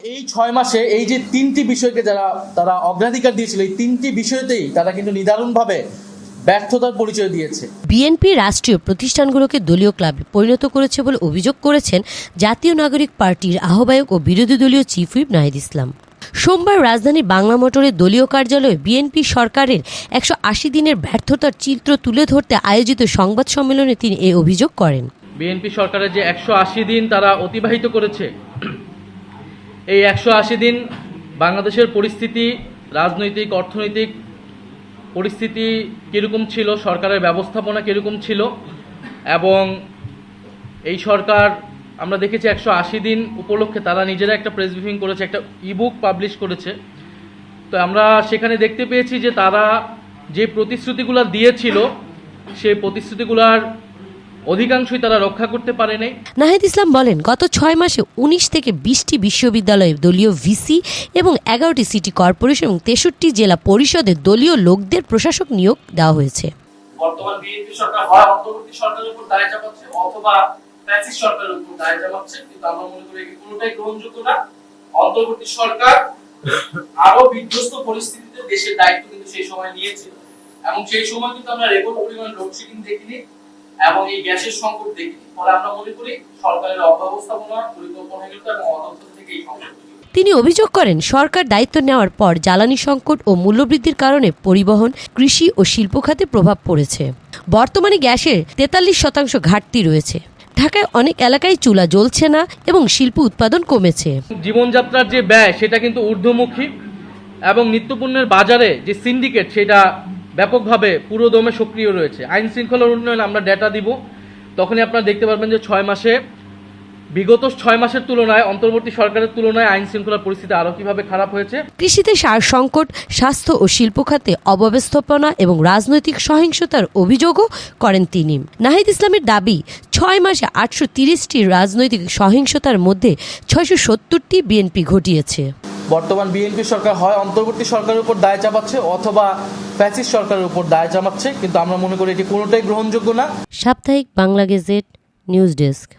এই 6 মাসে এই যে 3টি বিষয়কে তারা অগ্রাধিকার দিয়েছিল, এই 3টি বিষয়তেই তারা কিন্তু নিদারুণভাবে ব্যর্থতার পরিচয় দিয়েছে। বিএনপি রাষ্ট্রীয় প্রতিষ্ঠানগুলোকে দলীয় ক্লাবে পরিণত করেছে বলে অভিযোগ করেছেন জাতীয় নাগরিক পার্টির আহ্বায়ক ও বিরোধী দলীয় চিফ হুইপ নাহিদ ইসলাম। সোমবার রাজধানীর বাংলা মোটরের দলীয় কার্যালয়ে বিএনপি সরকারের 180 দিনের ব্যর্থতার চিত্র তুলে ধরতে আয়োজিত সংবাদ সম্মেলনে তিনি এই অভিযোগ করেন। বিএনপি সরকারের যে 180 দিন তারা অতিবাহিত করেছে, এই 180 দিন বাংলাদেশের পরিস্থিতি, রাজনৈতিক অর্থনৈতিক পরিস্থিতি কীরকম ছিল, সরকারের ব্যবস্থাপনা কীরকম ছিল, এবং এই সরকার আমরা দেখেছি 180 দিন উপলক্ষে তারা নিজেরা একটা প্রেস ব্রিফিং করেছে, একটা ইবুক পাবলিশ করেছে। তো আমরা সেখানে দেখতে পেয়েছি যে তারা যে প্রতিশ্রুতিগুলো দিয়েছিল সেই প্রতিশ্রুতিগুলোর অধিকাংশই তারা রক্ষা করতে পারে নাই। নাহিদ ইসলাম বলেন, গত 6 মাসে 19 থেকে 20টি বিশ্ববিদ্যালয়ে দলীয় ভিসি এবং 11টি সিটি কর্পোরেশন এবং 63টি জেলা পরিষদে দলীয় লোকদের প্রশাসক নিয়োগ দেওয়া হয়েছে। বর্তমান বিএনপি সরকার হয় অন্তর্বর্তী সরকারের উপর দায় চাপাচ্ছে অথবা ফ্যাসিস্ট সরকারের উপর দায় চাপাচ্ছে, কিন্তু আমরা মনে করি এটি কোনোটাই গ্রহণযোগ্য না। অন্তর্বর্তী সরকার আরো বিধ্বস্ত পরিস্থিতিতে দেশের দায়িত্ব কিন্তু সেই সময় নিয়েছিল, এবং সেই সময় কিন্তু আমরা রেকর্ড পরিমাণ লোডশেডিং দেখিনি এবং এই গ্যাসের সংকট দেখিনি। ফলে আমরা মনে করি সরকারের অব্যবস্থাপনা, পরিকল্পনাহীনতা এবং অদক্ষতা থেকে এই সংকট। তিনি অভিযোগ করেন, সরকার দায়িত্ব নেওয়ার পর জ্বালানি সংকট ও মূল্যবৃদ্ধির কারণে পরিবহন, কৃষি ও শিল্প খাতে প্রভাব পড়েছে। বর্তমানে গ্যাসের 43% ঘাটতি রয়েছে। ঢাকায় অনেক এলাকায় চুলা জ্বলছে না এবং শিল্প উৎপাদন কমেছে। জীবনযাত্রার যে ব্যয় সেটা কিন্তু ঊর্ধ্বমুখী, এবং নিত্যপণ্যের বাজারে যে সিন্ডিকেট সেটা ব্যাপকভাবে পুরোদমে সক্রিয় রয়েছে। আইন শৃঙ্খলার উন্নয়ন আমরা ডেটা দিব, তখনই আপনারা দেখতে পারবেন যে 6 মাসে বিগত 6 মাসের তুলনায় অন্তর্বর্তী সরকারের তুলনায় আইন শৃঙ্খলার পরিস্থিতি আরো কিভাবে খারাপ হয়েছে। কৃষিতে সার সংকট, স্বাস্থ্য ও শিল্প খাতে অব্যবস্থাপনা এবং রাজনৈতিক সহিংসতার অভিযোগও করেন তিনি। নাহিদ ইসলামের দাবি, 6 মাসে 830টি রাজনৈতিক সহিংসতার মধ্যে 670টি বিএনপি ঘটিয়েছে। বর্তমান বিএনপি সরকার হয় অন্তর্বর্তী সরকারের উপর দায় চাপাচ্ছে অথবা ফ্যাসিস্ট সরকারের উপর দায় চাপাচ্ছে, কিন্তু আমরা মনে করি এটি কোনোটাই গ্রহণযোগ্য না। সাপ্তাহিক বাংলা গেজেট, নিউজ ডেস্ক।